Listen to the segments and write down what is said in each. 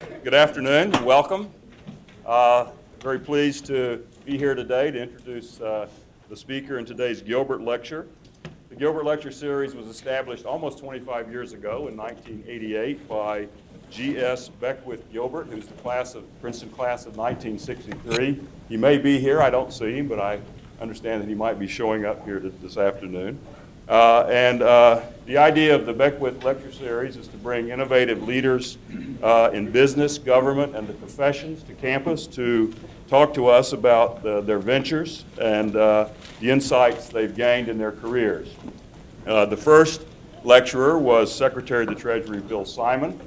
Good afternoon and welcome. Very pleased to be here today to introduce the speaker in today's Gilbert Lecture. The Gilbert Lecture Series was established almost 25 years ago in 1988 by G.S. Beckwith Gilbert, who's the Princeton class of 1963. He may be here, I don't see him, but I understand that he might be showing up here this afternoon. The idea of the Beckwith Lecture Series is to bring innovative leaders in business, government, and the professions to campus to talk to us about their ventures and the insights they've gained in their careers. The first lecturer was Secretary of the Treasury Bill Simon,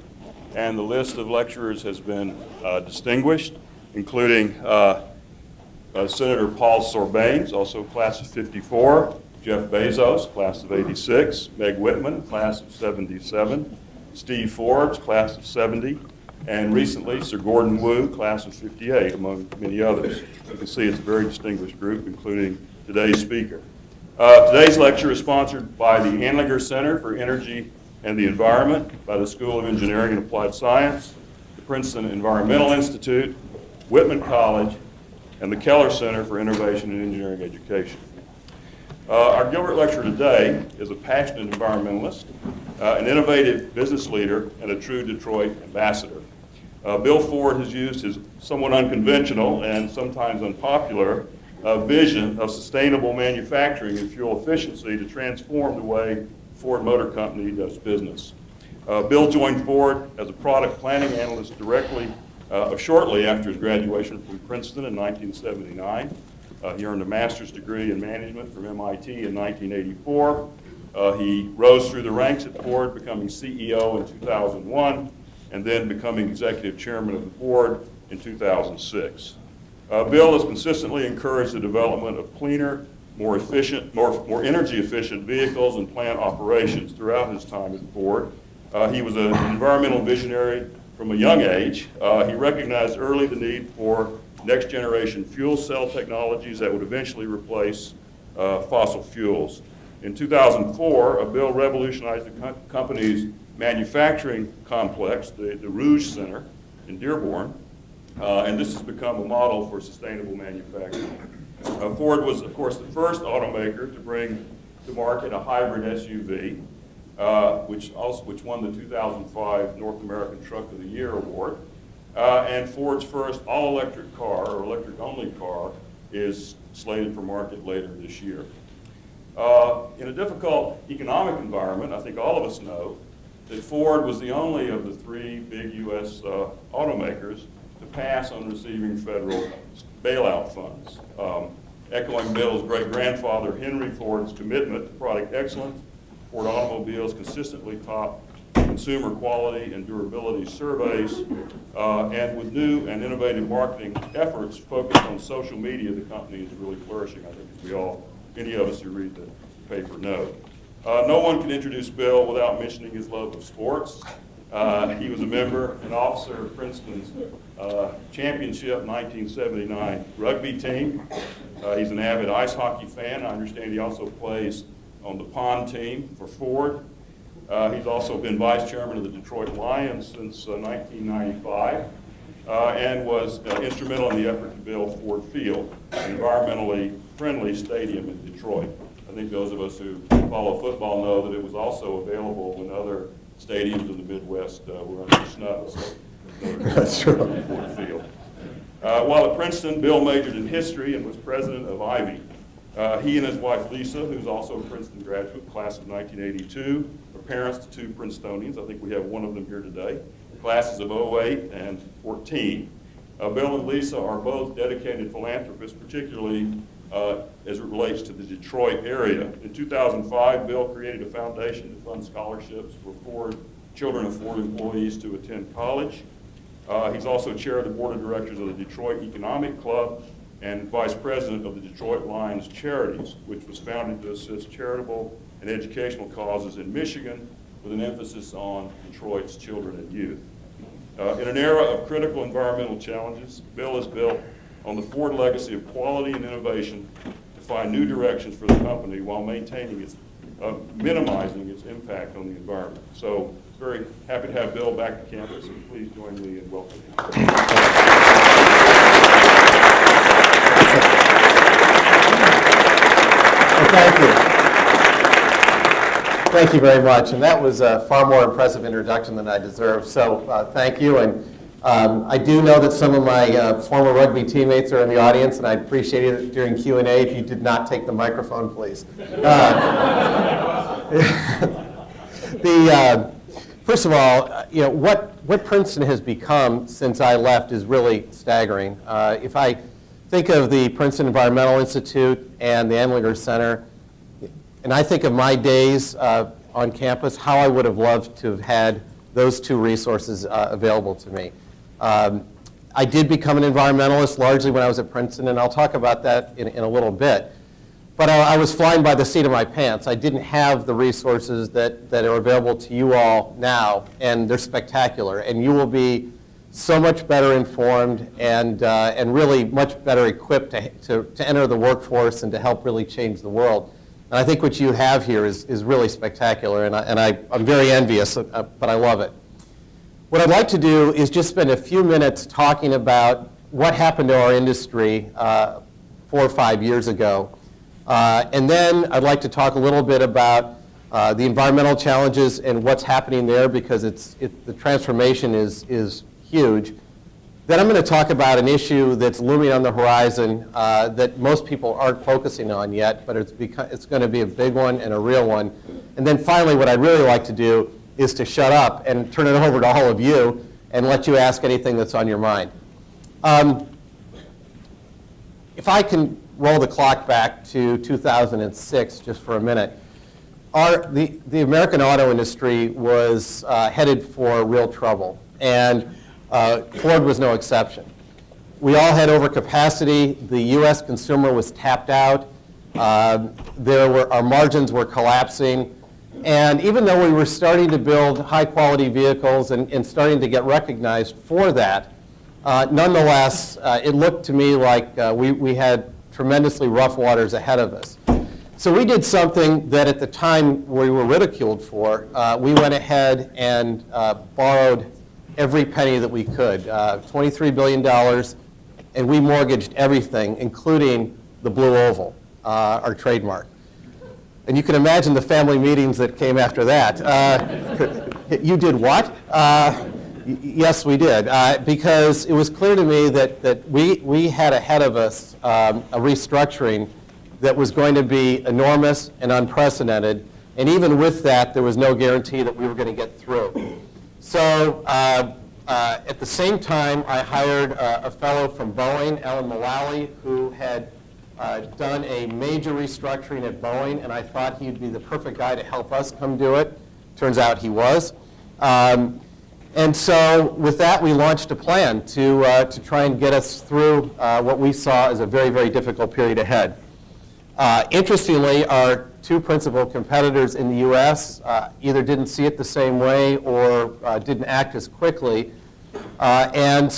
and the list of lecturers has been distinguished, including Senator Paul Sorbanes, also class of 54, Jeff Bezos, class of 86, Meg Whitman, class of 77, Steve Forbes, class of 70, and recently Sir Gordon Wu, class of 58, among many others. You can see it's a very distinguished group, including today's speaker. Today's lecture is sponsored by the Anlinger Center for Energy and the Environment, by the School of Engineering and Applied Science, the Princeton Environmental Institute, Whitman College, and the Keller Center for Innovation and Engineering Education. Our Gilbert lecturer today is a passionate environmentalist, an innovative business leader, and a true Detroit ambassador. Bill Ford has used his somewhat unconventional and sometimes unpopular vision of sustainable manufacturing and fuel efficiency to transform the way Ford Motor Company does business. Bill joined Ford as a product planning analyst shortly after his graduation from Princeton in 1979. He earned a master's degree in management from MIT in 1984. He rose through the ranks at Ford, becoming CEO in 2001, and then becoming executive chairman of the board in 2006. Bill has consistently encouraged the development of cleaner, more efficient, more energy-efficient vehicles and plant operations throughout his time at Ford. He was an environmental visionary from a young age. He recognized early the need for next-generation fuel cell technologies that would eventually replace fossil fuels. In 2004, Bill revolutionized the company's manufacturing complex, the Rouge Center in Dearborn, and this has become a model for sustainable manufacturing. Ford was, of course, the first automaker to bring to market a hybrid SUV, which won the 2005 North American Truck of the Year award. And Ford's first all-electric car, or electric-only car, is slated for market later this year. In a difficult economic environment, I think all of us know that Ford was the only of the three big U.S. automakers to pass on receiving federal bailout funds. Echoing Bill's great-grandfather Henry Ford's commitment to product excellence, Ford automobiles consistently top consumer quality and durability surveys, and with new and innovative marketing efforts focused on social media, the company is really flourishing. I think as any of us who read the paper know. No one can introduce Bill without mentioning his love of sports. He was a member and officer of Princeton's championship 1979 rugby team. He's an avid ice hockey fan. I understand he also plays on the pond team for Ford. He's also been vice chairman of the Detroit Lions since 1995 and was instrumental in the effort to build Ford Field, an environmentally friendly stadium in Detroit. I think those of us who follow football know that it was also available when other stadiums in the Midwest were under snow. So that's right. Ford Field. While at Princeton, Bill majored in history and was president of Ivy. He and his wife Lisa, who's also a Princeton graduate, class of 1982, are parents to two Princetonians. I think we have one of them here today. Classes of 08 and 14. Bill and Lisa are both dedicated philanthropists, particularly as it relates to the Detroit area. In 2005, Bill created a foundation to fund scholarships for children of Ford employees to attend college. He's also chair of the board of directors of the Detroit Economic Club and vice president of the Detroit Lions Charities, which was founded to assist charitable and educational causes in Michigan with an emphasis on Detroit's children and youth. In an era of critical environmental challenges, Bill has built on the Ford legacy of quality and innovation to find new directions for the company while minimizing its impact on the environment. So Very happy to have Bill back at campus, and please join me in welcoming him. Well, thank you. Thank you very much. And that was a far more impressive introduction than I deserve. So thank you. And I do know that some of my former rugby teammates are in the audience, and I'd appreciate it during Q&A if you did not take the microphone, please. First of all, what Princeton has become since I left is really staggering. If I think of the Princeton Environmental Institute and the Rouge Center, and I think of my days on campus, how I would have loved to have had those two resources available to me. I did become an environmentalist largely when I was at Princeton, and I'll talk about that in a little bit. But I was flying by the seat of my pants. I didn't have the resources that are available to you all now, and they're spectacular. And you will be so much better informed and really much better equipped to enter the workforce and to help really change the world. And I think what you have here is really spectacular, and I'm very envious, but I love it. What I'd like to do is just spend a few minutes talking about what happened to our industry 4 or 5 years ago. And then I'd like to talk a little bit about the environmental challenges and what's happening there, because the transformation is huge. Then I'm going to talk about an issue that's looming on the horizon that most people aren't focusing on yet, but it's going to be a big one and a real one. And then finally, what I'd really like to do is to shut up and turn it over to all of you and let you ask anything that's on your mind. If I can roll the clock back to 2006 just for a minute, the American auto industry was headed for real trouble, and Ford was no exception. We all had overcapacity. The U.S. consumer was tapped out. Our margins were collapsing. And even though we were starting to build high-quality vehicles and starting to get recognized for that, nonetheless, it looked to me like we had tremendously rough waters ahead of us. So we did something that at the time we were ridiculed for. We went ahead and borrowed every penny that we could, $23 billion, and we mortgaged everything, including the Blue Oval, our trademark. And you can imagine the family meetings that came after that. You did what? Yes, we did, because it was clear to me that we had ahead of us a restructuring that was going to be enormous and unprecedented, and even with that, there was no guarantee that we were going to get through. So at the same time, I hired a fellow from Boeing, Alan Mullally, who had done a major restructuring at Boeing, and I thought he'd be the perfect guy to help us come do it. Turns out he was. And so with that, we launched a plan to try and get us through what we saw as a very, very difficult period ahead. Interestingly, our two principal competitors in the U.S. Either didn't see it the same way or didn't act as quickly. And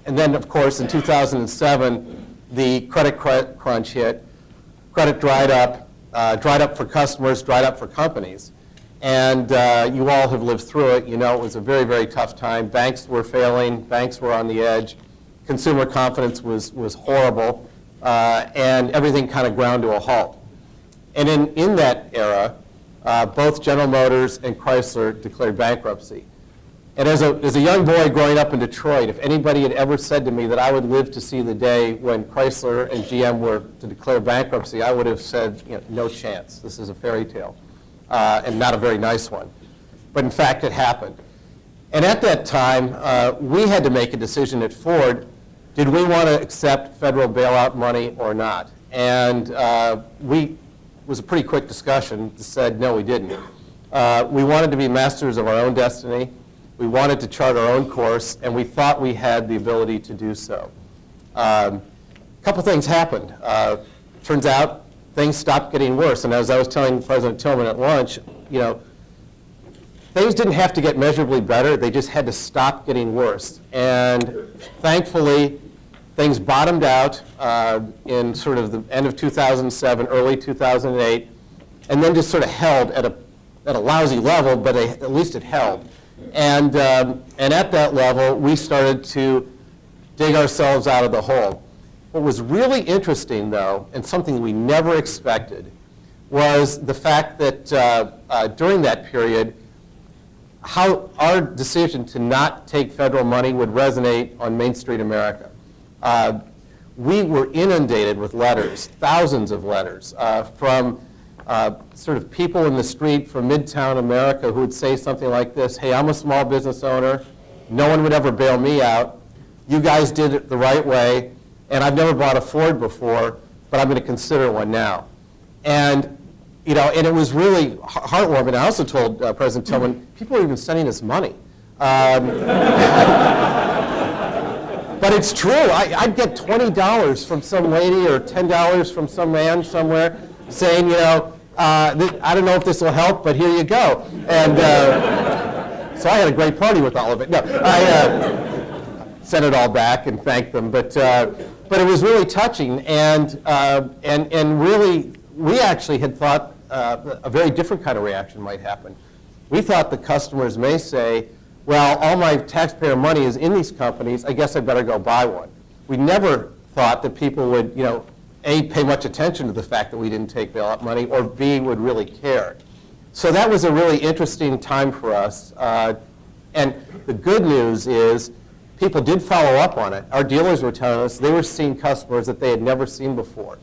then, of course, in 2007, the credit crunch hit. Credit dried up for customers, dried up for companies. And you all have lived through it. You know, it was a very, very tough time. Banks were failing. Banks were on the edge. Consumer confidence was horrible. And everything kind of ground to a halt. And in that era, both General Motors and Chrysler declared bankruptcy. And as a young boy growing up in Detroit, if anybody had ever said to me that I would live to see the day when Chrysler and GM were to declare bankruptcy, I would have said, no chance. This is a fairy tale, and not a very nice one. But in fact, it happened. And at that time, we had to make a decision at Ford. Did we want to accept federal bailout money or not? And it was a pretty quick discussion. Said, no, we didn't. We wanted to be masters of our own destiny. We wanted to chart our own course, and we thought we had the ability to do so. A couple things happened. Turns out things stopped getting worse. And as I was telling President Tillman at lunch, things didn't have to get measurably better. They just had to stop getting worse. And thankfully, things bottomed out in sort of the end of 2007, early 2008, and then just sort of held at at a lousy level, but at least it held. And at that level, we started to dig ourselves out of the hole. What was really interesting, though, and something we never expected, was the fact that during that period, how our decision to not take federal money would resonate on Main Street America. We were inundated with letters, thousands of letters, from sort of people in the street from Midtown America who would say something like this: hey, I'm a small business owner, no one would ever bail me out, you guys did it the right way, and I've never bought a Ford before, but I'm going to consider one now. And and it was really heartwarming. I also told President Tillman, people are even sending us money. But it's true. I'd get $20 from some lady or $10 from some man somewhere saying, I don't know if this will help, but here you go. And so I had a great party with all of it. No, I sent it all back and thanked them. But it was really touching, and really, we actually had thought a very different kind of reaction might happen. We thought the customers may say, well, all my taxpayer money is in these companies, I guess I better go buy one. We never thought that people would, A, pay much attention to the fact that we didn't take bailout money, or B, would really care. So that was a really interesting time for us. And the good news is people did follow up on it. Our dealers were telling us they were seeing customers that they had never seen before.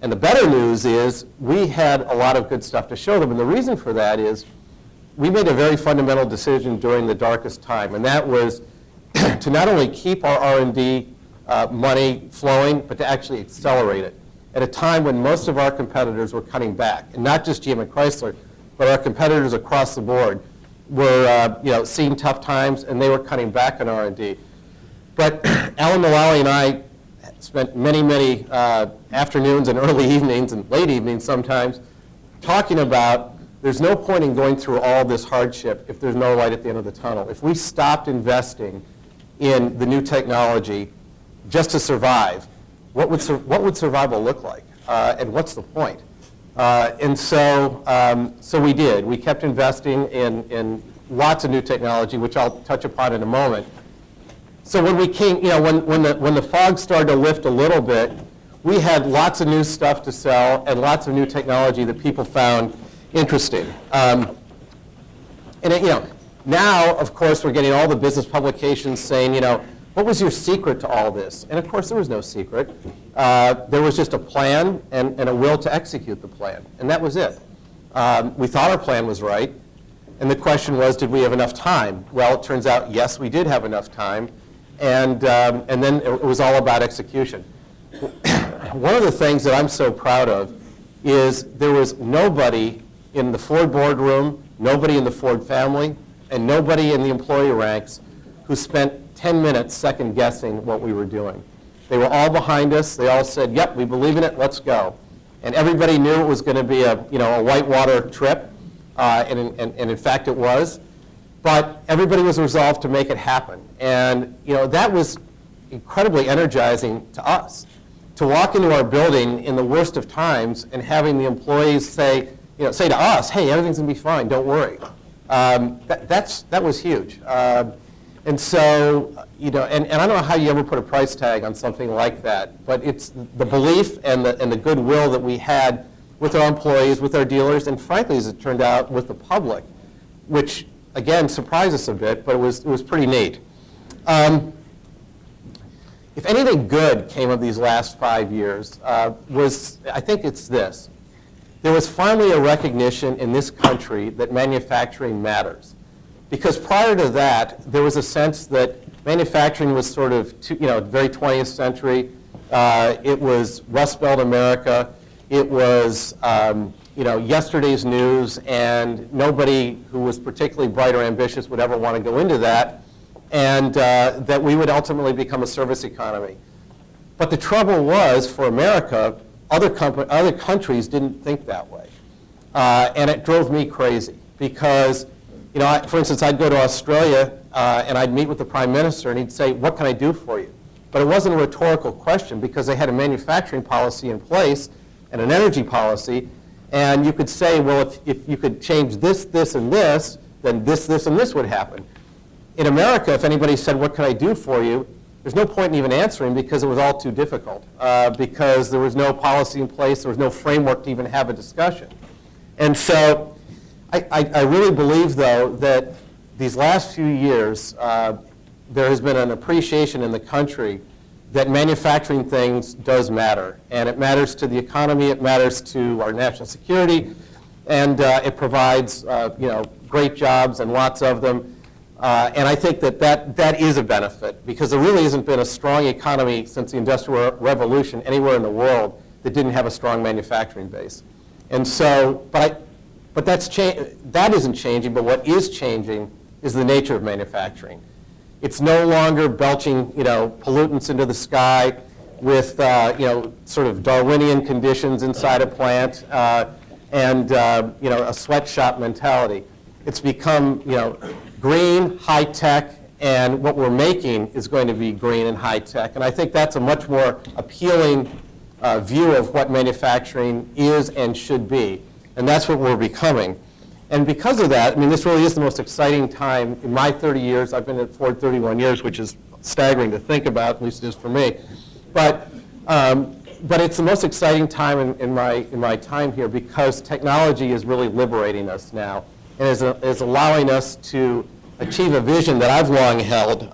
And the better news is we had a lot of good stuff to show them. And the reason for that is we made a very fundamental decision during the darkest time, and that was to not only keep our R&D money flowing, but to actually accelerate it at a time when most of our competitors were cutting back. And not just GM and Chrysler, but our competitors across the board were seeing tough times, and they were cutting back on R&D. But Alan Mullally and I spent many afternoons and early evenings and late evenings sometimes talking about there's no point in going through all this hardship if there's no light at the end of the tunnel. If we stopped investing in the new technology just to survive, what would survival look like? And what's the point? And so we did. We kept investing in lots of new technology, which I'll touch upon in a moment. So when we came, when the fog started to lift a little bit, we had lots of new stuff to sell and lots of new technology that people found interesting. Now, of course, we're getting all the business publications saying, what was your secret to all this? And of course, there was no secret. There was just a plan and a will to execute the plan, and that was it. We thought our plan was right, and the question was, did we have enough time? Well, it turns out, yes, we did have enough time. And then it was all about execution. One of the things that I'm so proud of is there was nobody in the Ford boardroom, nobody in the Ford family, and nobody in the employee ranks who spent 10 minutes second guessing what we were doing. They were all behind us. They all said, yep, we believe in it, let's go. And everybody knew it was going to be a whitewater trip, and in fact it was. But everybody was resolved to make it happen. And that was incredibly energizing to us, to walk into our building in the worst of times and having the employees say to us, hey, everything's going to be fine, don't worry. That was huge. And so, and I don't know how you ever put a price tag on something like that, but it's the belief and the goodwill that we had with our employees, with our dealers, and frankly, as it turned out, with the public, which again surprised us a bit, but it was pretty neat. If anything good came of these last 5 years, I think it's this. There was finally a recognition in this country that manufacturing matters. Because prior to that, there was a sense that manufacturing was sort of, very 20th century. It was Rust Belt America. It was, yesterday's news, and nobody who was particularly bright or ambitious would ever want to go into that, and that we would ultimately become a service economy. But the trouble was, for America, other countries didn't think that way. And it drove me crazy because, for instance, I'd go to Australia and I'd meet with the Prime Minister and he'd say, what can I do for you? But it wasn't a rhetorical question because they had a manufacturing policy in place and an energy policy. And you could say, well, if you could change this, this, and this, then this, this, and this would happen. In America, if anybody said, what can I do for you, there's no point in even answering because it was all too difficult, because there was no policy in place, there was no framework to even have a discussion. And so I really believe, though, that these last few years, there has been an appreciation in the country that manufacturing things does matter. And it matters to the economy, it matters to our national security, and it provides great jobs and lots of them. And I think that is a benefit, because there really hasn't been a strong economy since the Industrial Revolution anywhere in the world that didn't have a strong manufacturing base. And so, but that isn't changing, but what is changing is the nature of manufacturing. It's no longer belching, pollutants into the sky with, sort of Darwinian conditions inside a plant and, a sweatshop mentality. It's become, green, high-tech, and what we're making is going to be green and high-tech. And I think that's a much more appealing view of what manufacturing is and should be. And that's what we're becoming. And because of that, this really is the most exciting time in my 30 years. I've been at Ford 31 years, which is staggering to think about, at least it is for me. But it's the most exciting time in my time here, because technology is really liberating us now and is allowing us to achieve a vision that I've long held,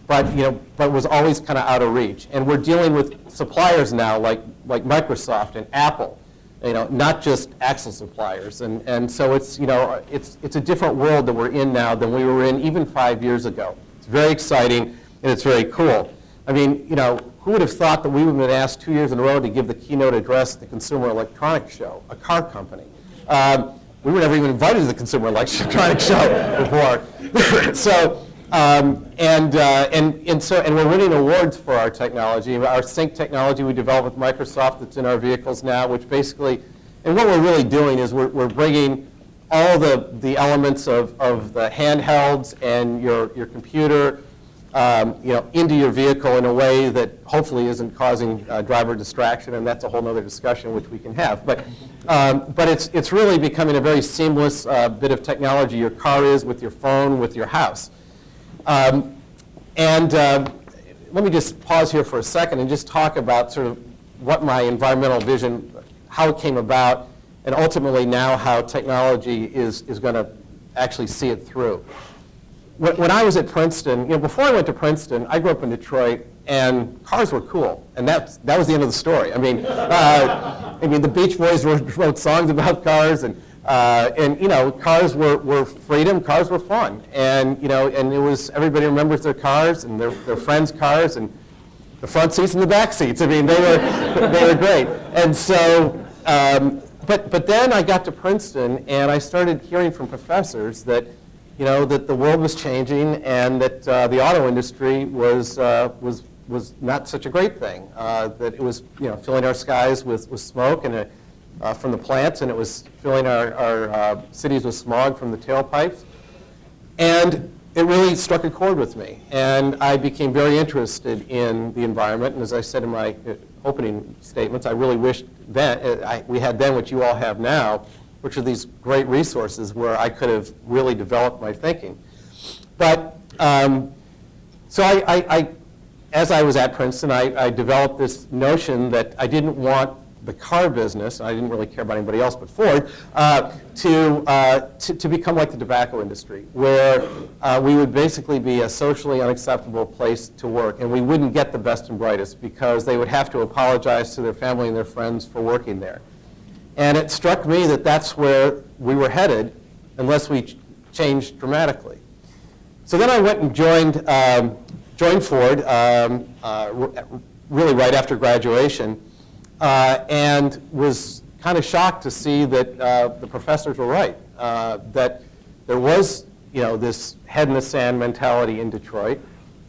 but was always kind of out of reach. And we're dealing with suppliers now like Microsoft and Apple, not just axle suppliers. And so it's a different world that we're in now than we were in even 5 years ago. It's very exciting and it's very cool. Who would have thought that we would have been asked 2 years in a row to give the keynote address at the Consumer Electronics Show, a car company? We were never even invited to the Consumer Electronics Show before. So, and we're winning awards for our technology. Our sync technology we developed with Microsoft that's in our vehicles now, which basically, and what we're really doing is we're bringing all the elements of the handhelds and your computer, into your vehicle in a way that hopefully isn't causing driver distraction, and that's a whole other discussion which we can have. But it's really becoming a very seamless bit of technology. Your car is with your phone, with your house. Let me just pause here for a second and just talk about sort of what my environmental vision, how it came about, and ultimately now how technology is going to actually see it through. When I was at Princeton, before I went to Princeton, I grew up in Detroit, and cars were cool, and that was the end of the story. The Beach Boys wrote songs about cars, and cars were freedom, cars were fun, and it was, everybody remembers their cars and their friends' cars and the front seats and the back seats. They were great, and so. But then I got to Princeton, and I started hearing from professors that. That the world was changing, and that the auto industry was not such a great thing. That it was, filling our skies with smoke and from the plants, and it was filling our cities with smog from the tailpipes. And it really struck a chord with me, and I became very interested in the environment. And as I said in my opening statements, I really wished then we had then what you all have now, which are these great resources where I could have really developed my thinking. But so as I was at Princeton, I developed this notion that I didn't want the car business, and I didn't really care about anybody else but Ford, to become like the tobacco industry, where we would basically be a socially unacceptable place to work, and we wouldn't get the best and brightest because they would have to apologize to their family and their friends for working there. And it struck me that that's where we were headed unless we changed dramatically. So then I went and joined Ford really right after graduation, and was kind of shocked to see that the professors were right, that there was this head in the sand mentality in Detroit,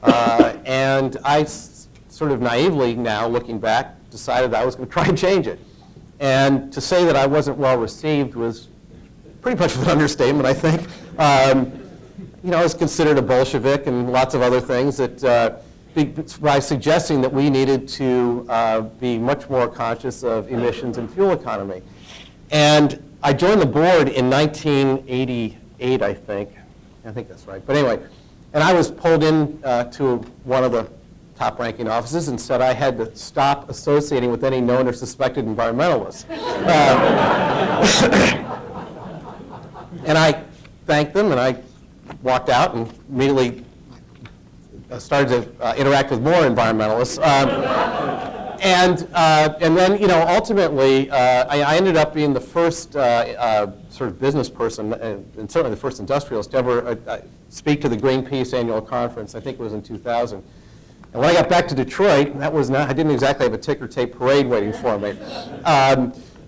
and I sort of naively now, looking back, decided I was going to try and change it. And to say that I wasn't well received was pretty much an understatement, I think. I was considered a Bolshevik and lots of other things that by suggesting that we needed to be much more conscious of emissions and fuel economy. And I joined the board in 1988, I think. I think that's right. But anyway, and I was pulled in to one of the top-ranking offices and said I had to stop associating with any known or suspected environmentalists. And I thanked them, and I walked out and immediately started to interact with more environmentalists. And then, you know, ultimately, I ended up being the first sort of business person, and certainly the first industrialist to ever speak to the Greenpeace annual conference. I think it was in 2000. And when I got back to Detroit, that was not, I didn't exactly have a ticker tape parade waiting for me.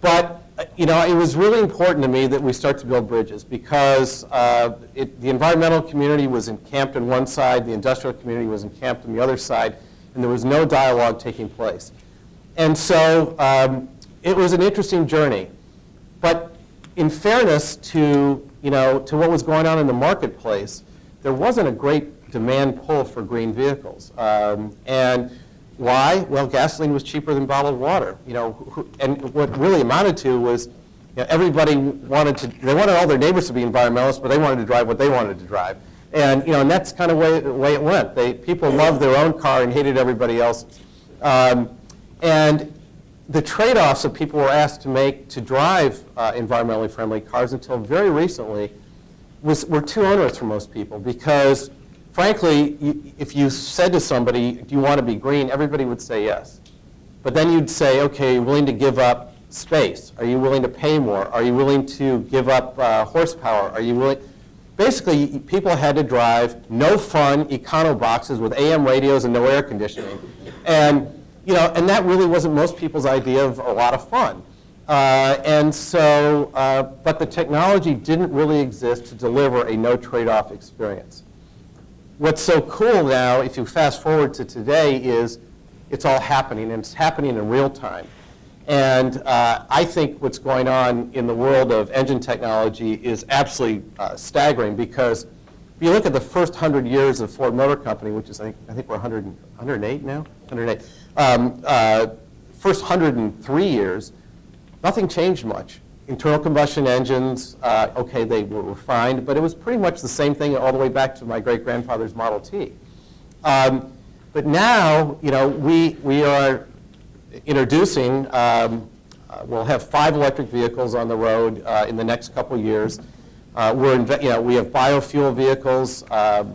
But you know, it was really important to me that we start to build bridges because the environmental community was encamped on one side, the industrial community was encamped on the other side, and there was no dialogue taking place. And so it was an interesting journey. But in fairness to, you know, to what was going on in the marketplace, there wasn't a great demand pull for green vehicles. And why? Well, gasoline was cheaper than bottled water. You know, and what really amounted to was, you know, everybody wanted to, they wanted all their neighbors to be environmentalists, but they wanted to drive what they wanted to drive. And, you know, and that's kind of the way it went. People loved their own car and hated everybody else's. And the trade-offs that people were asked to make to drive environmentally friendly cars until very recently were too onerous for most people because, frankly, if you said to somebody, do you want to be green, everybody would say yes. But then you'd say, okay, you're willing to give up space? Are you willing to pay more? Are you willing to give up horsepower? Are you willing? Basically, people had to drive no fun econo boxes with AM radios and no air conditioning. And, you know, and that really wasn't most people's idea of a lot of fun. And so, but the technology didn't really exist to deliver a no trade-off experience. What's so cool now, if you fast forward to today, is it's all happening, and it's happening in real time. And I think what's going on in the world of engine technology is absolutely staggering because if you look at the first 100 years of Ford Motor Company, which is, I think we're 108 now? 108. First 103 years, nothing changed much. Internal combustion engines, okay, they were refined, but it was pretty much the same thing all the way back to my great-grandfather's Model T. But now, you know, we are introducing, we'll have 5 electric vehicles on the road in the next couple years. We have biofuel vehicles.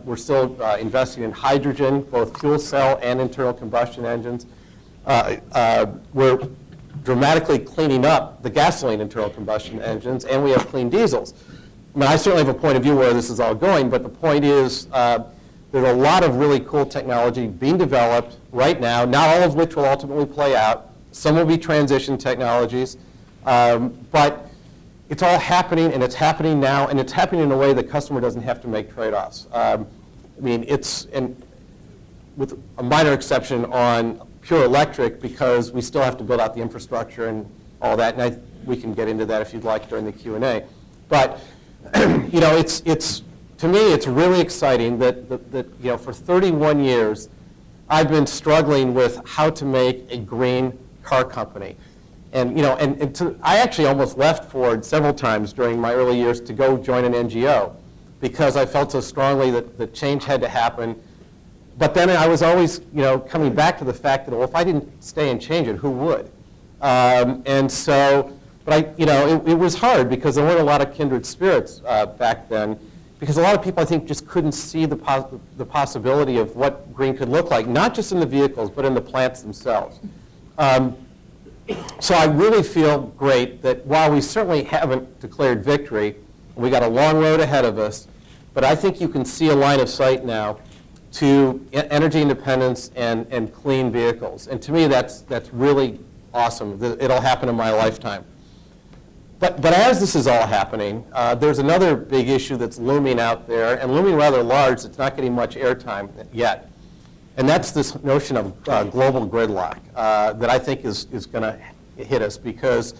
We're still investing in hydrogen, both fuel cell and internal combustion engines. We're dramatically cleaning up the gasoline internal combustion engines, and we have clean diesels. I mean, I certainly have a point of view where this is all going, but the point is there's a lot of really cool technology being developed right now, not all of which will ultimately play out. Some will be transition technologies, but it's all happening, and it's happening now, and it's happening in a way the customer doesn't have to make trade-offs. I mean, with a minor exception on pure electric, because we still have to build out the infrastructure and all that, and we can get into that if you'd like during the Q&A. But you know, to me, it's really exciting that you know, for 31 years, I've been struggling with how to make a green car company. And you know, I actually almost left Ford several times during my early years to go join an NGO because I felt so strongly that the change had to happen. But then I was always, you know, coming back to the fact that, well, if I didn't stay and change it, who would? And so, but you know, it was hard because there weren't a lot of kindred spirits back then, because a lot of people, I think, just couldn't see the possibility of what green could look like, not just in the vehicles, but in the plants themselves. So I really feel great that while we certainly haven't declared victory, we got a long road ahead of us, but I think you can see a line of sight now to energy independence and clean vehicles. And to me, that's really awesome. It'll happen in my lifetime. But as this is all happening, there's another big issue that's looming out there, and looming rather large. It's not getting much airtime yet. And that's this notion of global gridlock that I think is going to hit us because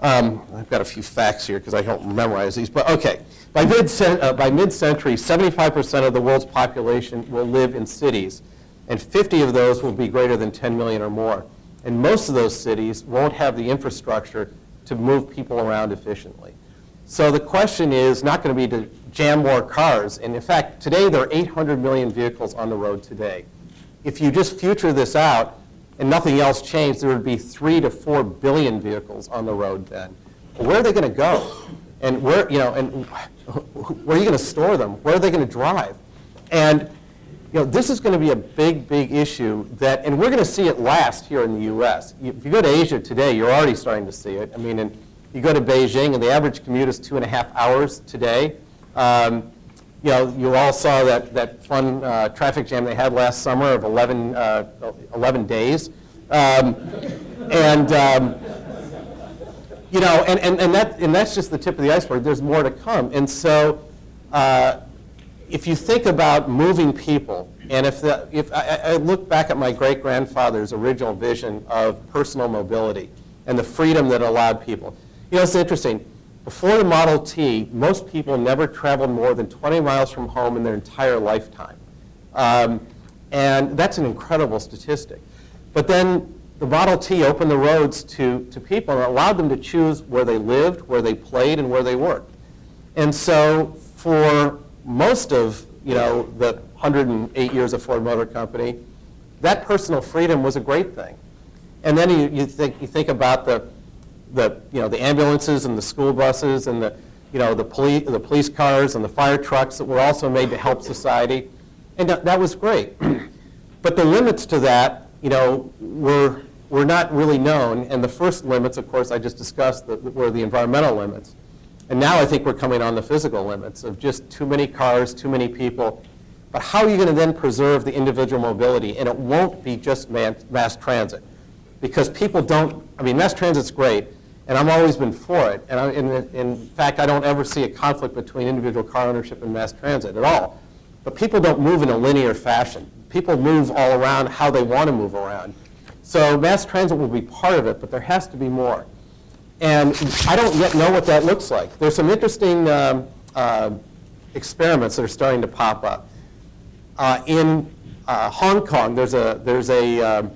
I've got a few facts here because I don't memorize these. But okay, by mid-century, 75% of the world's population will live in cities, and 50 of those will be greater than 10 million or more. And most of those cities won't have the infrastructure to move people around efficiently. So the question is not going to be to jam more cars. And in fact, today there are 800 million vehicles on the road today. If you just future this out and nothing else changed, there would be 3 to 4 billion vehicles on the road then. But where are they going to go? And where, and where are you going to store them? Where are they going to drive? And this is going to be a big, big issue and we're going to see it last here in the U.S. If you go to Asia today, you're already starting to see it. I mean, you go to Beijing, and the average commute is 2.5 hours today. You all saw that fun traffic jam they had last summer of 11 days. And that's just the tip of the iceberg. There's more to come. And so if you think about moving people, and if I look back at my great-grandfather's original vision of personal mobility and the freedom that allowed people, it's interesting. Before the Model T, most people never traveled more than 20 miles from home in their entire lifetime. And that's an incredible statistic. But then the Model T opened the roads to people and allowed them to choose where they lived, where they played, and where they worked. And so for most of the 108 years of Ford Motor Company, that personal freedom was a great thing. And then you think about the ambulances and the school buses and the police cars and the fire trucks that were also made to help society, and that was great. But the limits to that, were not really known. And the first limits, of course, I just discussed were the environmental limits. And now I think we're coming on the physical limits of just too many cars, too many people. But how are you going to then preserve the individual mobility? And it won't be just mass transit, because people mass transit's great. And I've always been for it. And in fact, I don't ever see a conflict between individual car ownership and mass transit at all. But people don't move in a linear fashion. People move all around how they want to move around. So mass transit will be part of it, but there has to be more. And I don't yet know what that looks like. There's some interesting experiments that are starting to pop up. In Hong Kong, there's a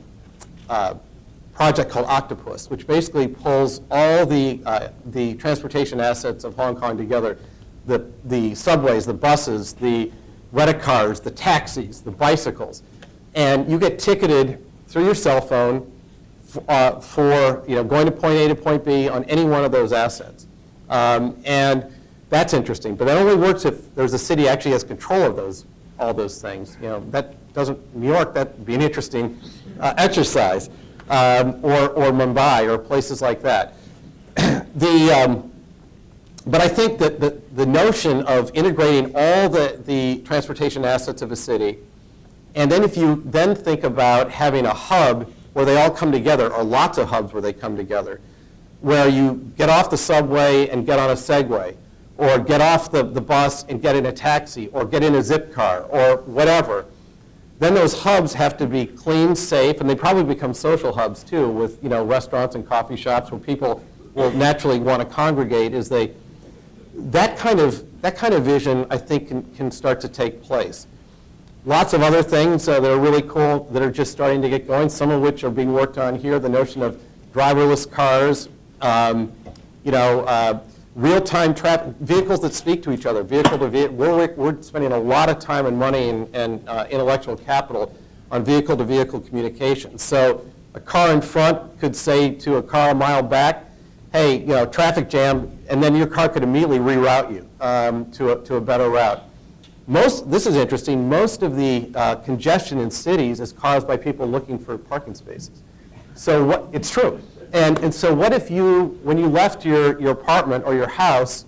project called Octopus, which basically pulls all the transportation assets of Hong Kong together, the subways, the buses, the rent cars, the taxis, the bicycles, and you get ticketed through your cell phone for going to point A to point B on any one of those assets. And that's interesting, but that only works if there's a city actually has control of all those things. That doesn't, New York, that'd be an interesting exercise. Or Mumbai, or places like that. But I think that the notion of integrating all the transportation assets of a city, and then if you then think about having a hub where they all come together, or lots of hubs where they come together, where you get off the subway and get on a Segway, or get off the bus and get in a taxi, or get in a zip car, or whatever. Then those hubs have to be clean, safe, and they probably become social hubs too, with restaurants and coffee shops where people will naturally want to congregate. That kind of vision, I think, can start to take place. Lots of other things that are really cool that are just starting to get going. Some of which are being worked on here. The notion of driverless cars, real-time traffic, vehicles that speak to each other, vehicle to vehicle. We're spending a lot of time and money and intellectual capital on vehicle-to-vehicle communication. So a car in front could say to a car a mile back, hey, traffic jam, and then your car could immediately reroute you to a better route. This is interesting, most of the congestion in cities is caused by people looking for parking spaces. So it's true. And so what if you, when you left your apartment or your house,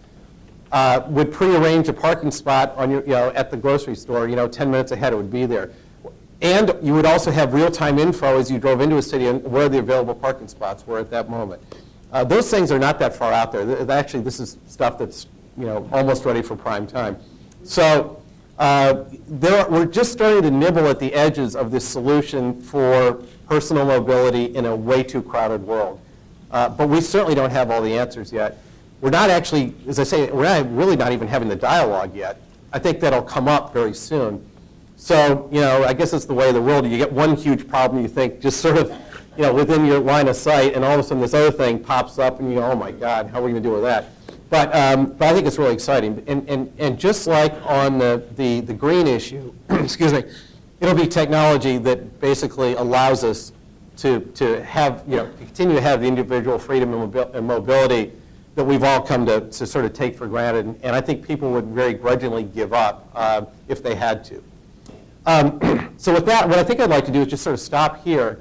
would prearrange a parking spot on at the grocery store, 10 minutes ahead it would be there. And you would also have real-time info as you drove into a city and where the available parking spots were at that moment. Those things are not that far out there. Actually, this is stuff that's almost ready for prime time. So we're just starting to nibble at the edges of this solution for personal mobility in a way too crowded world. But we certainly don't have all the answers yet. We're not actually, as I say, we're really not even having the dialogue yet. I think that'll come up very soon. So, I guess it's the way of the world. You get one huge problem, you think, just sort of, within your line of sight, and all of a sudden this other thing pops up, and you go, oh my God, how are we going to deal with that? But I think it's really exciting. And just like on the green issue, excuse me, it'll be technology that basically allows us to have, continue to have the individual freedom and mobility that we've all come to sort of take for granted. And I think people would very grudgingly give up if they had to. So with that, what I think I'd like to do is just sort of stop here.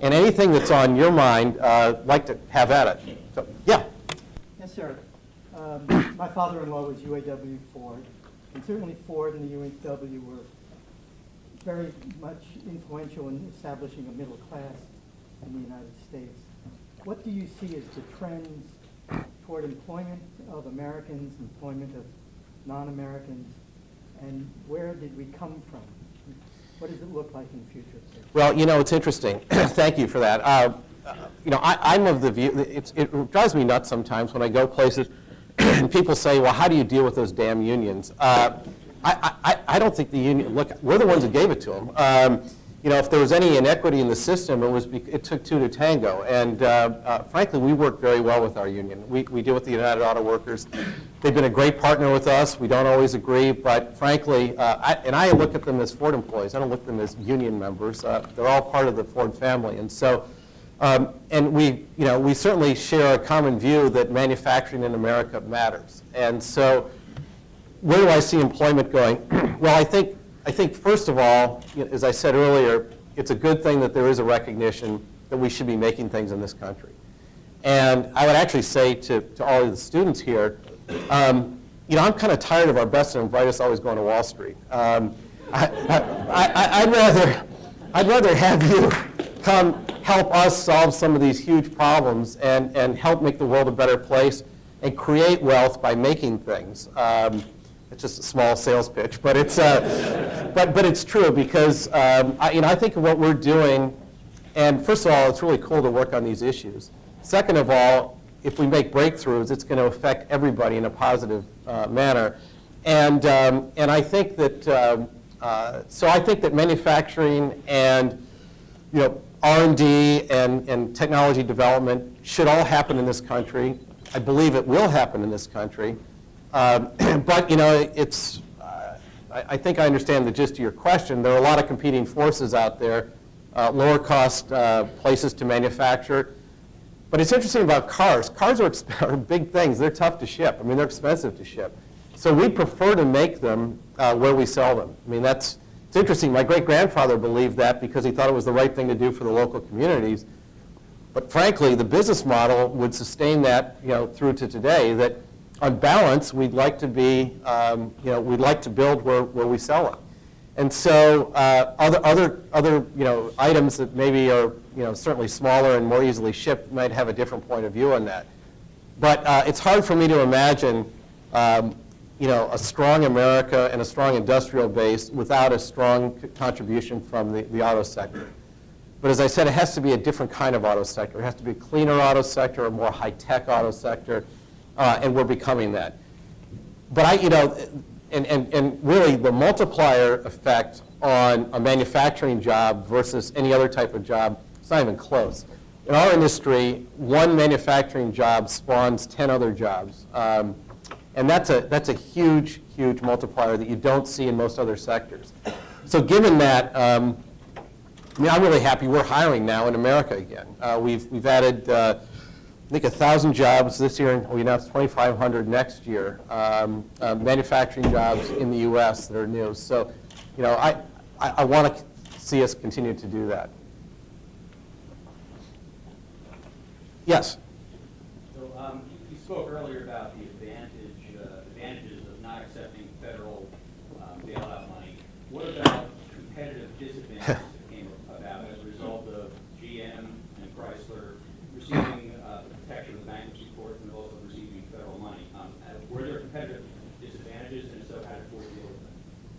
And anything that's on your mind, I'd like to have at it. So, yeah. Yes, sir. My father-in-law was UAW Ford, and certainly Ford and the UAW were very much influential in establishing a middle class in the United States. What do you see as the trends toward employment of Americans, employment of non-Americans, and where did we come from? What does it look like in the future? Well, it's interesting. Thank you for that. I'm of the view, it drives me nuts sometimes when I go places and people say, well, how do you deal with those damn unions? I don't think the union, look, we're the ones who gave it to them. If there was any inequity in the system, it took two to tango. And frankly, we work very well with our union. We deal with the United Auto Workers. They've been a great partner with us. We don't always agree, but frankly, I look at them as Ford employees. I don't look at them as union members. They're all part of the Ford family. And so, and we certainly share a common view that manufacturing in America matters. And so, where do I see employment going? Well, I think first of all, as I said earlier, it's a good thing that there is a recognition that we should be making things in this country. And I would actually say to all of the students here, I'm kind of tired of our best and brightest always going to Wall Street. I'd rather have you come help us solve some of these huge problems and help make the world a better place and create wealth by making things. It's just a small sales pitch, but it's but it's true because I think of what we're doing, and first of all, it's really cool to work on these issues. Second of all, if we make breakthroughs, it's going to affect everybody in a positive manner, and I think that so I think that manufacturing and R&D and technology development should all happen in this country. I believe it will happen in this country. But it's. I think I understand the gist of your question. There are a lot of competing forces out there, lower cost places to manufacture. But it's interesting about cars. Cars are big things. They're tough to ship. I mean, they're expensive to ship. So we prefer to make them where we sell them. I mean, it's interesting. My great-grandfather believed that because he thought it was the right thing to do for the local communities. But frankly, the business model would sustain that, through to today. That on balance, we'd like to be, we'd like to build where we sell it. And so other items that maybe are, certainly smaller and more easily shipped might have a different point of view on that. But it's hard for me to imagine, a strong America and a strong industrial base without a strong contribution from the auto sector. But as I said, it has to be a different kind of auto sector. It has to be a cleaner auto sector, a more high-tech auto sector. And we're becoming that. But and really the multiplier effect on a manufacturing job versus any other type of job, it's not even close. In our industry, one manufacturing job spawns 10 other jobs. And that's a huge, huge multiplier that you don't see in most other sectors. So given that, I'm really happy we're hiring now in America again. We've added I think 1,000 jobs this year, and we announced 2,500 next year, manufacturing jobs in the U.S. that are new. So, I want to see us continue to do that. Yes? So you spoke earlier about the advantages of not accepting federal bailout money. What about competitive disadvantages that came about as a result of GM and Chrysler receiving protection of the bankruptcy court and also receiving federal money? Were there competitive disadvantages, and if so, how did Ford deal with them?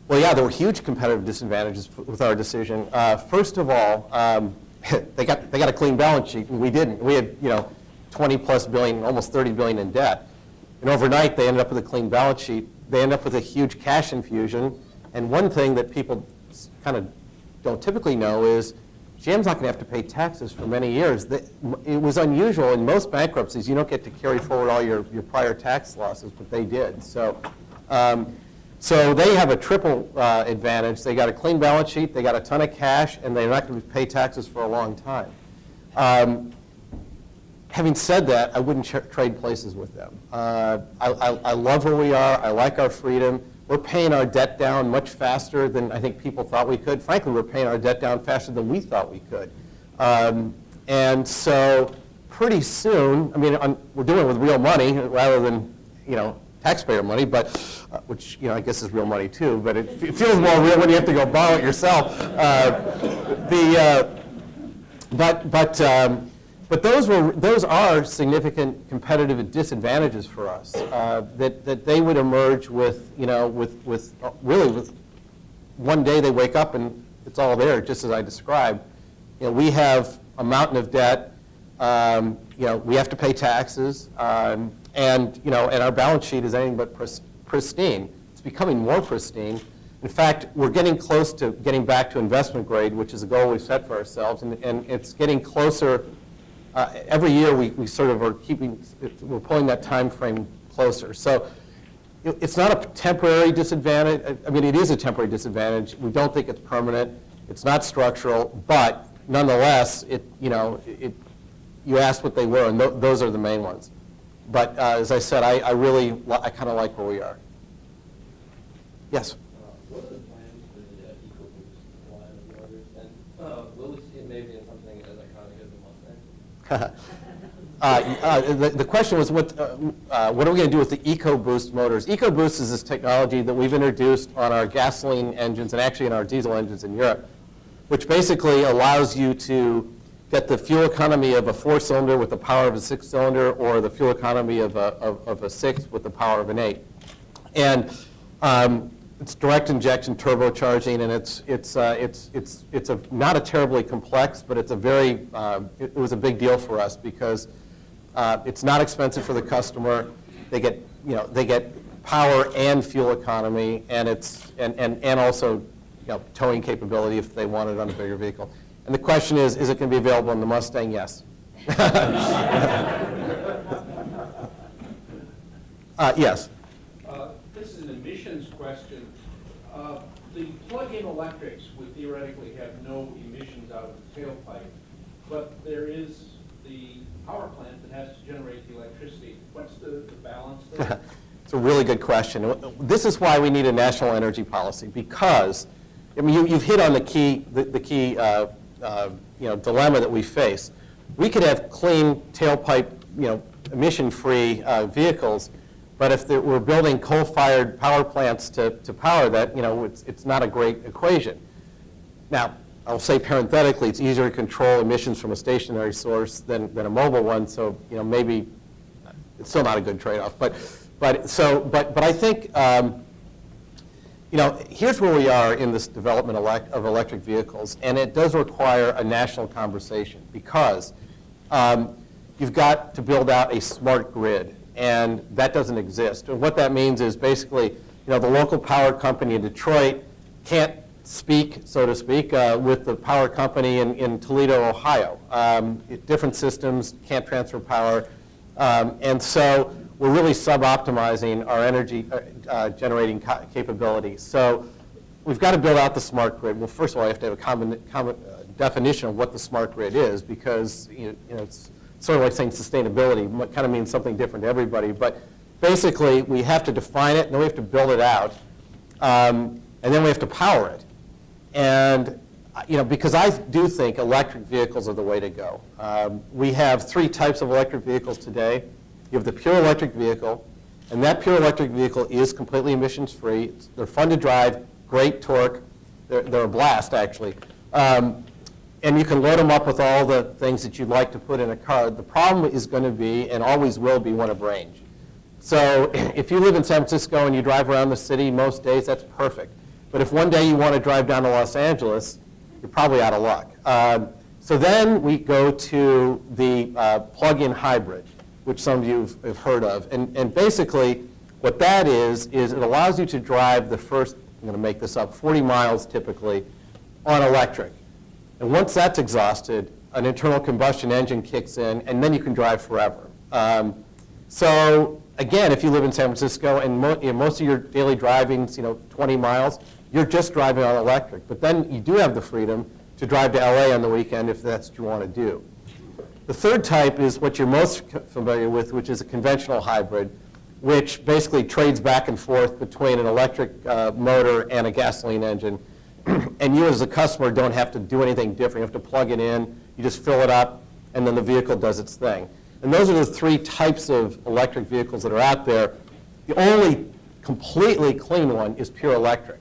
Well, yeah, there were huge competitive disadvantages with our decision. First of all, they got a clean balance sheet, and we didn't. We had 20 plus billion, almost 30 billion in debt, and overnight they ended up with a clean balance sheet. They ended up with a huge cash infusion, and one thing that people kind of don't typically know is GM's not going to have to pay taxes for many years. It was unusual. In most bankruptcies, you don't get to carry forward all your prior tax losses, but they did. So they have a triple advantage. They got a clean balance sheet, they got a ton of cash, and they're not going to pay taxes for a long time. Having said that, I wouldn't trade places with them. I love where we are. I like our freedom. We're paying our debt down much faster than I think people thought we could. Frankly, we're paying our debt down faster than we thought we could. And so pretty soon, I mean, we're doing it with real money rather than, taxpayer money, but which, I guess is real money too, but it feels more real when you have to go borrow it yourself. But those are significant competitive disadvantages for us that they would emerge with, with one day they wake up and it's all there, just as I described. We have a mountain of debt. We have to pay taxes, and our balance sheet is anything but pristine. It's becoming more pristine. In fact, we're getting close to getting back to investment grade, which is a goal we've set for ourselves, and it's getting closer. Every year we sort of are we're pulling that time frame closer. So it's not a temporary disadvantage. I mean, it is a temporary disadvantage. We don't think it's permanent. It's not structural, but nonetheless, you asked what they were, and those are the main ones. But as I said, I kind of like where we are. Yes? What are the plans for the EcoBoost line of motors? And will we see it maybe in something as iconic as the Mustang? The question was, what are we going to do with the EcoBoost motors? EcoBoost is this technology that we've introduced on our gasoline engines and actually in our diesel engines in Europe, which basically allows you to get the fuel economy of a 4-cylinder with the power of a 6-cylinder, or the fuel economy of a 6 with the power of an 8. And it's direct injection turbocharging, and it's not a terribly complex, but it's it was a big deal for us because it's not expensive for the customer. They get power and fuel economy, and and also towing capability if they want it on a bigger vehicle. And the question is it going to be available in the Mustang? Yes. Yes. This is an emissions question. The plug-in electrics would theoretically have no emissions out of the tailpipe, but there is the power plant that has to generate the electricity. What's the balance there? It's a really good question. This is why we need a national energy policy, because you've hit on the key dilemma that we face. We could have clean tailpipe, emission-free vehicles, but if we're building coal-fired power plants to power that, it's not a great equation. Now, I'll say parenthetically, it's easier to control emissions from a stationary source than a mobile one, so maybe it's still not a good trade-off. But I think here's where we are in this development of electric vehicles, and it does require a national conversation because you've got to build out a smart grid, and that doesn't exist. And what that means is basically, the local power company in Detroit can't speak, so to speak, with the power company in Toledo, Ohio. Different systems can't transfer power, and so we're really sub-optimizing our energy generating capability. So we've got to build out the smart grid. Well, first of all, you have to have a common definition of what the smart grid is, because it's sort of like saying sustainability kind of means something different to everybody. But basically, we have to define it, and then we have to build it out, and then we have to power it. And because I do think electric vehicles are the way to go. We have 3 types of electric vehicles today. You have the pure electric vehicle, and that pure electric vehicle is completely emissions-free. They're fun to drive, great torque. They're a blast, actually. And you can load them up with all the things that you'd like to put in a car. The problem is going to be, and always will be, one of range. So if you live in San Francisco and you drive around the city most days, that's perfect. But if one day you want to drive down to Los Angeles, you're probably out of luck. So then we go to the plug-in hybrid, which some of you have heard of. And basically, what that is it allows you to drive the first, I'm going to make this up, 40 miles typically on electric. And once that's exhausted, an internal combustion engine kicks in, and then you can drive forever. So again, if you live in San Francisco and most of your daily driving's 20 miles, you're just driving on electric. But then you do have the freedom to drive to LA on the weekend if that's what you want to do. The third type is what you're most familiar with, which is a conventional hybrid, which basically trades back and forth between an electric motor and a gasoline engine. And you as a customer don't have to do anything different. You have to plug it in, you just fill it up, and then the vehicle does its thing. And those are the three types of electric vehicles that are out there. The only completely clean one is pure electric.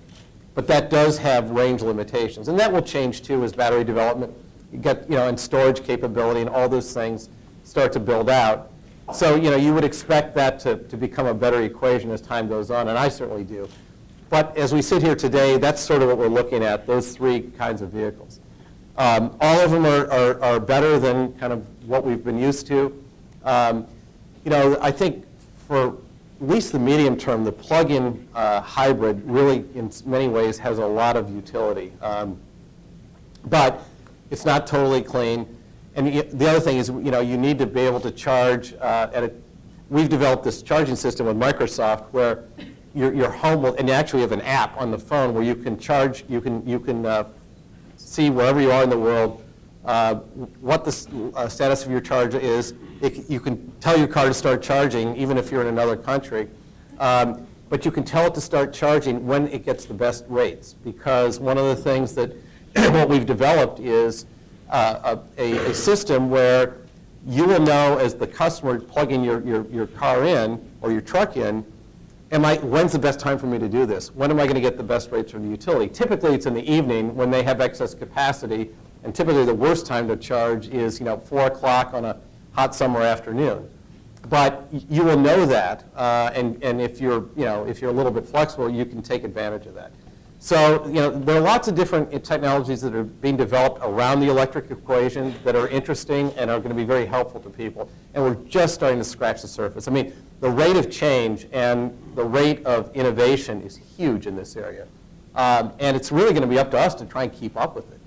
But that does have range limitations. And that will change too as battery development, you get, and storage capability and all those things start to build out. So, you would expect that to become a better equation as time goes on, and I certainly do. But as we sit here today, that's sort of what we're looking at, those three kinds of vehicles. All of them are better than kind of what we've been used to. I think for at least the medium term, the plug-in hybrid really, in many ways, has a lot of utility. But it's not totally clean. And the other thing is, you need to be able to charge we've developed this charging system with Microsoft where your home will, and you actually have an app on the phone where you can charge, you can see wherever you are in the world what the status of your charge is. You can tell your car to start charging even if you're in another country. But you can tell it to start charging when it gets the best rates, because one of the things that what we've developed is a system where you will know as the customer plugging your car in or your truck in, when's the best time for me to do this? When am I going to get the best rates from the utility? Typically it's in the evening when they have excess capacity, and typically the worst time to charge is 4 o'clock on a hot summer afternoon. But you will know that, and if you're a little bit flexible, you can take advantage of that. So there are lots of different technologies that are being developed around the electric equation that are interesting and are going to be very helpful to people. And we're just starting to scratch the surface. I mean, the rate of change and the rate of innovation is huge in this area. And it's really going to be up to us to try and keep up with it.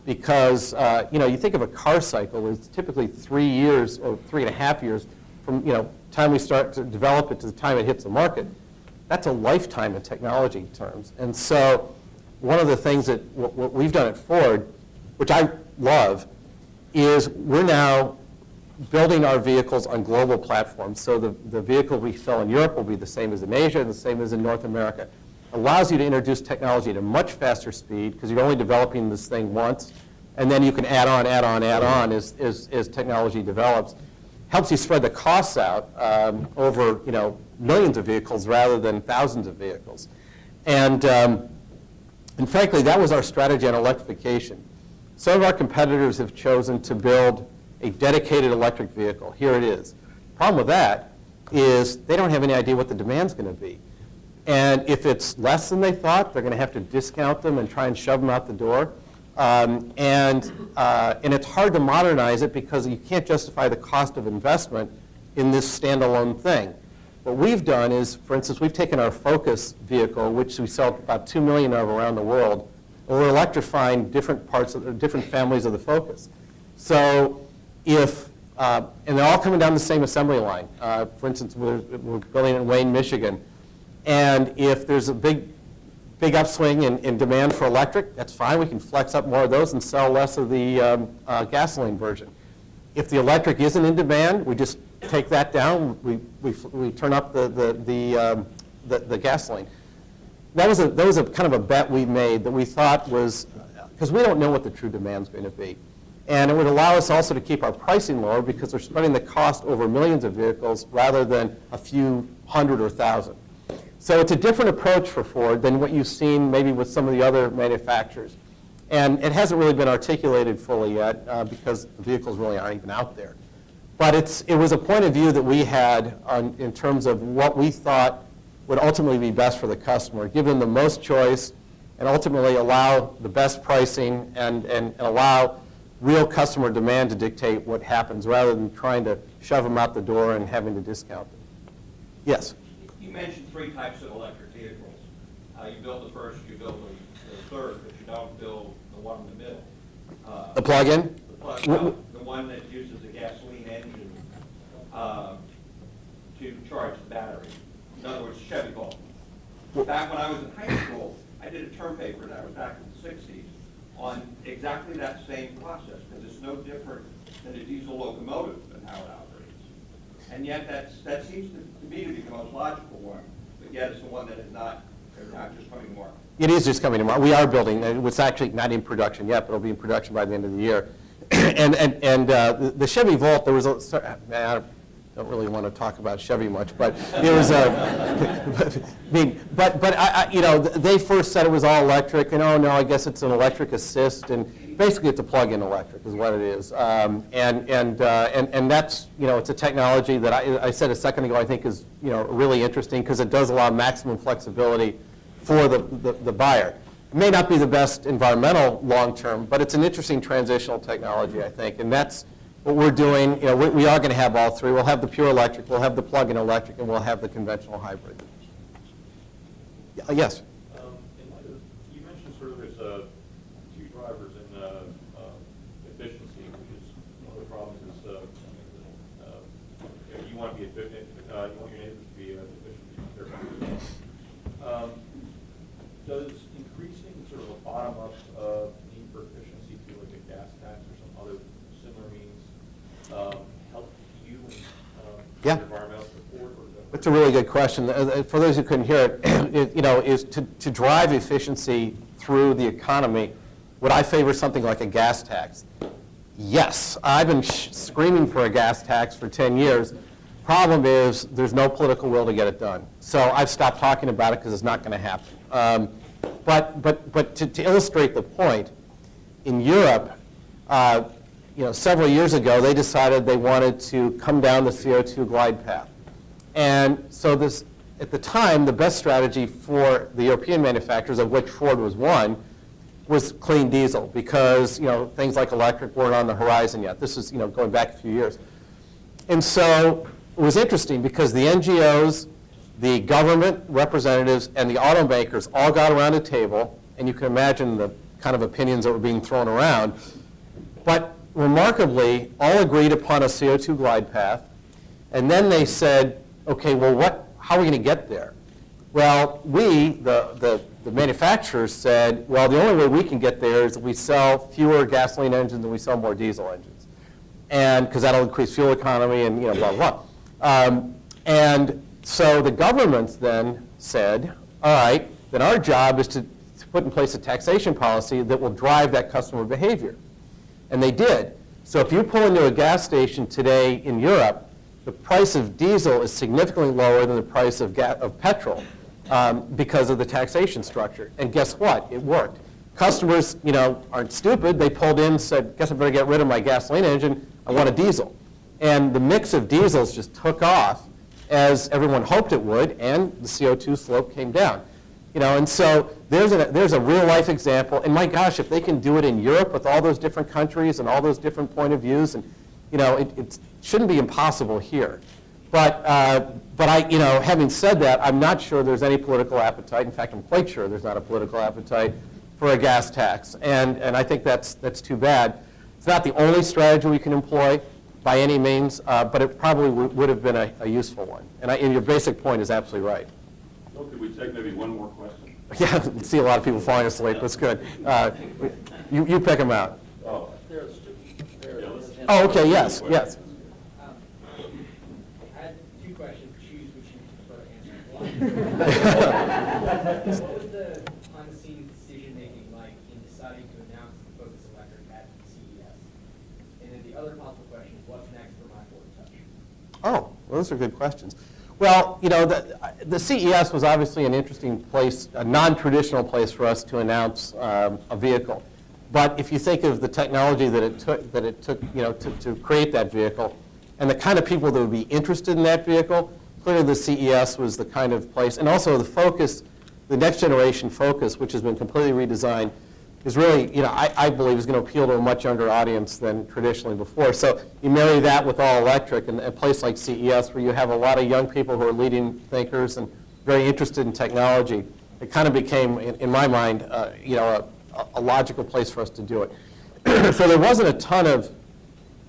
Because you think of a car cycle, it's typically 3 years or 3.5 years from time we start to develop it to the time it hits the market. That's a lifetime in technology terms. And so one of the things that what we've done at Ford, which I love, is we're now building our vehicles on global platforms. So the vehicle we sell in Europe will be the same as in Asia and the same as in North America. Allows you to introduce technology at a much faster speed because you're only developing this thing once, and then you can add on as technology develops. Helps you spread the costs out over millions of vehicles rather than thousands of vehicles. And frankly, that was our strategy on electrification. Some of our competitors have chosen to build a dedicated electric vehicle. Here it is. The problem with that is they don't have any idea what the demand's going to be. And if it's less than they thought, they're going to have to discount them and try and shove them out the door. And it's hard to modernize it because you can't justify the cost of investment in this standalone thing. What we've done is, for instance, we've taken our Focus vehicle, which we sell about 2 million of around the world, and we're electrifying different parts of different families of the Focus. So if, and they're all coming down the same assembly line. For instance, we're building in Wayne, Michigan. And if there's a big upswing in demand for electric, that's fine. We can flex up more of those and sell less of the gasoline version. If the electric isn't in demand, we just take that down. We turn up the gasoline. That was a kind of a bet we made that we thought was, because we don't know what the true demand's going to be. And it would allow us also to keep our pricing lower because we're spreading the cost over millions of vehicles rather than a few hundred or thousand. So it's a different approach for Ford than what you've seen maybe with some of the other manufacturers. And it hasn't really been articulated fully yet because the vehicles really aren't even out there. But it was a point of view that we had in terms of what we thought would ultimately be best for the customer, give them the most choice and ultimately allow the best pricing and allow real customer demand to dictate what happens rather than trying to shove them out the door and having to discount them. Yes? You mentioned 3 types of electric vehicles. You build the first, you build the third, but you don't build the one in the middle. The plug-in? The one that uses a gasoline engine to charge the battery. In other words, Chevy Volt. Back when I was in high school, I did a term paper, that was back in the 60s, on exactly that same process, because it's no different than a diesel locomotive and how it operates. And yet that seems to me to be the most logical one, but yet it's the one that is not just coming to market. It is just coming to market. We are building, it's actually not in production yet, but it'll be in production by the end of the year. And the Chevy Volt, there was a, man, I don't really want to talk about Chevy much, but there was a, you know, they first said it was all electric, and oh no, I guess it's an electric assist, and basically it's a plug-in electric is what it is. And that's, you know, it's a technology that I said a second ago I think is, you know, really interesting because it does allow maximum flexibility for the buyer. It may not be the best environmental long-term, but it's an interesting transitional technology, I think, and that's what we're doing. You know, we are going to have all three. We'll have the pure electric, we'll have the plug-in electric, and we'll have the conventional hybrid. Yes? In light of, you mentioned sort of there's two drivers in efficiency, which is one of the problems is you want to be efficient, you want your neighbors to be efficient. Does increasing sort of a bottom-up need for efficiency through like a gas tax or some other similar means help you Yeah. your environmental support? Or That's a really good question. For those who couldn't hear it, you know, is to drive efficiency through the economy, would I favor something like a gas tax? Yes. I've been screaming for a gas tax for 10 years. Problem is, there's no political will to get it done. So I've stopped talking about it because it's not going to happen. But to illustrate the point, in Europe, you know, several years ago, they decided they wanted to come down the CO2 glide path. And so this, at the time, the best strategy for the European manufacturers, of which Ford was one, was clean diesel because, you know, things like electric weren't on the horizon yet. This is, you know, going back a few years. And so it was interesting because the NGOs, the government representatives, and the automakers all got around a table, and you can imagine the kind of opinions that were being thrown around. But remarkably, all agreed upon a CO2 glide path, and then they said, okay, well, how are we going to get there? Well, the manufacturers said, well, the only way we can get there is if we sell fewer gasoline engines and we sell more diesel engines, and because that'll increase fuel economy and, you know, blah, blah, blah. And so the governments then said, all right, then our job is to put in place a taxation policy that will drive that customer behavior. And they did. So if you pull into a gas station today in Europe, the price of diesel is significantly lower than the price of petrol because of the taxation structure. And guess what? It worked. Customers, you know, aren't stupid. They pulled in and said, guess I better get rid of my gasoline engine. I want a diesel. And the mix of diesels just took off as everyone hoped it would, and the CO2 slope came down. You know, and so there's a real life example. And my gosh, if they can do it in Europe with all those different countries and all those different point of views, and you know, it shouldn't be impossible here. But I, you know, having said that, I'm not sure there's any political appetite. In fact, I'm quite sure there's not a political appetite for a gas tax, and I think that's too bad. It's not the only strategy we can employ by any means, but it probably would have been a useful one. And your basic point is absolutely right. So could we take maybe one more question? Yeah, I see a lot of people falling asleep. That's good. You pick them out. Oh. Oh, okay, yes, yes. I had two questions. Choose which you prefer to answer. What was the on-the-scene decision-making like in deciding to announce the Focus Electric at CES? And then the other possible question is, what's next for my Ford Touch? Oh, well, those are good questions. Well, you know, the CES was obviously an interesting place, a non-traditional place for us to announce a vehicle. But if you think of the technology that it took, you know, to create that vehicle, and the kind of people that would be interested in that vehicle, clearly the CES was the kind of place, and also the Focus, the next generation Focus, which has been completely redesigned, is really, you know, I believe is going to appeal to a much younger audience than traditionally before. So you marry that with all electric, and a place like CES where you have a lot of young people who are leading thinkers and very interested in technology, it kind of became, in my mind, you know, a logical place for us to do it. So there wasn't a ton of,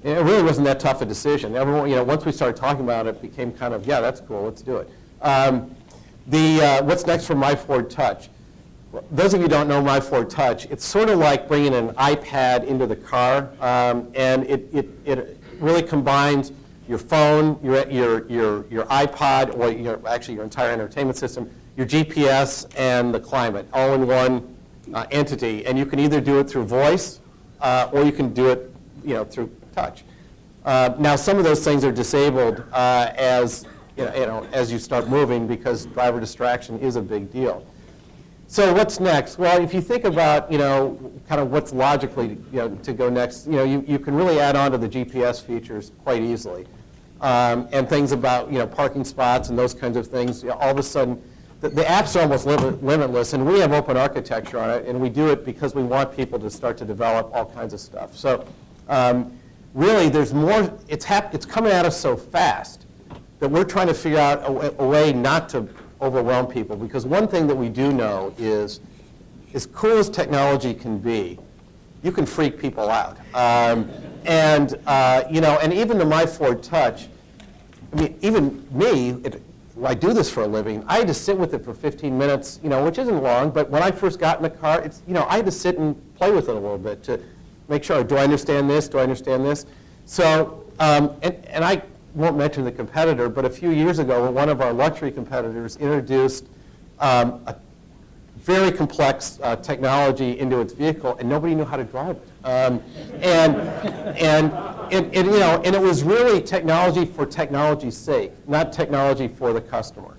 it really wasn't that tough a decision. Everyone, once we started talking about it, it became kind of, yeah, that's cool, let's do it. What's next for My Ford Touch? Those of you who don't know My Ford Touch, it's sort of like bringing an iPad into the car, and it really combines your phone, your iPod, or actually your entire entertainment system, your GPS, and the climate, all in one entity. And you can either do it through voice, or you can do it through touch. Now, some of those things are disabled as you start moving, because driver distraction is a big deal. So what's next? Well, if you think about kind of what's logically to go next, you can really add on to the GPS features quite easily, and things about parking spots and those kinds of things. All of a sudden, the apps are almost limitless, and we have open architecture on it, and we do it because we want people to start to develop all kinds of stuff. So really, there's more. It's coming at us so fast that we're trying to figure out a way not to overwhelm people, because one thing that we do know is, as cool as technology can be, you can freak people out. And even the My Ford Touch, I mean, even me, I do this for a living, I had to sit with it for 15 minutes, which isn't long, but when I first got in the car, I had to sit and play with it a little bit to make sure, do I understand this, do I understand this? So, and I won't mention the competitor, but a few years ago, one of our luxury competitors introduced a very complex technology into its vehicle, and nobody knew how to drive it. And it was really technology for technology's sake, not technology for the customer.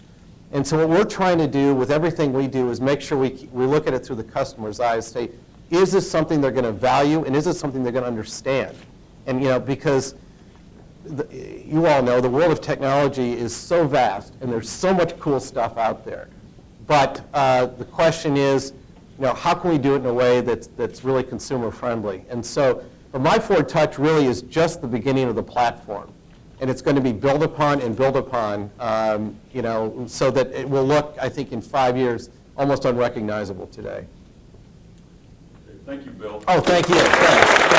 And so what we're trying to do with everything we do is make sure we look at it through the customer's eyes, say, is this something they're going to value, and is this something they're going to understand? And because you all know the world of technology is so vast, and there's so much cool stuff out there. But the question is, how can we do it in a way that's really consumer friendly? And so the My Ford Touch really is just the beginning of the platform, and it's going to be built upon and built upon, so that it will look, I think, in 5 years almost unrecognizable today. Thank you, Bill. Oh, thank you. Thanks.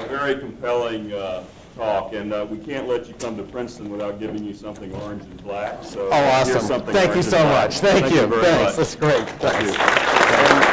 Very compelling talk, and we can't let you come to Princeton without giving you something orange and black. So awesome. Here's something Thank you so much. Thank you. very Thanks. much. That's great. Thank Thanks. you.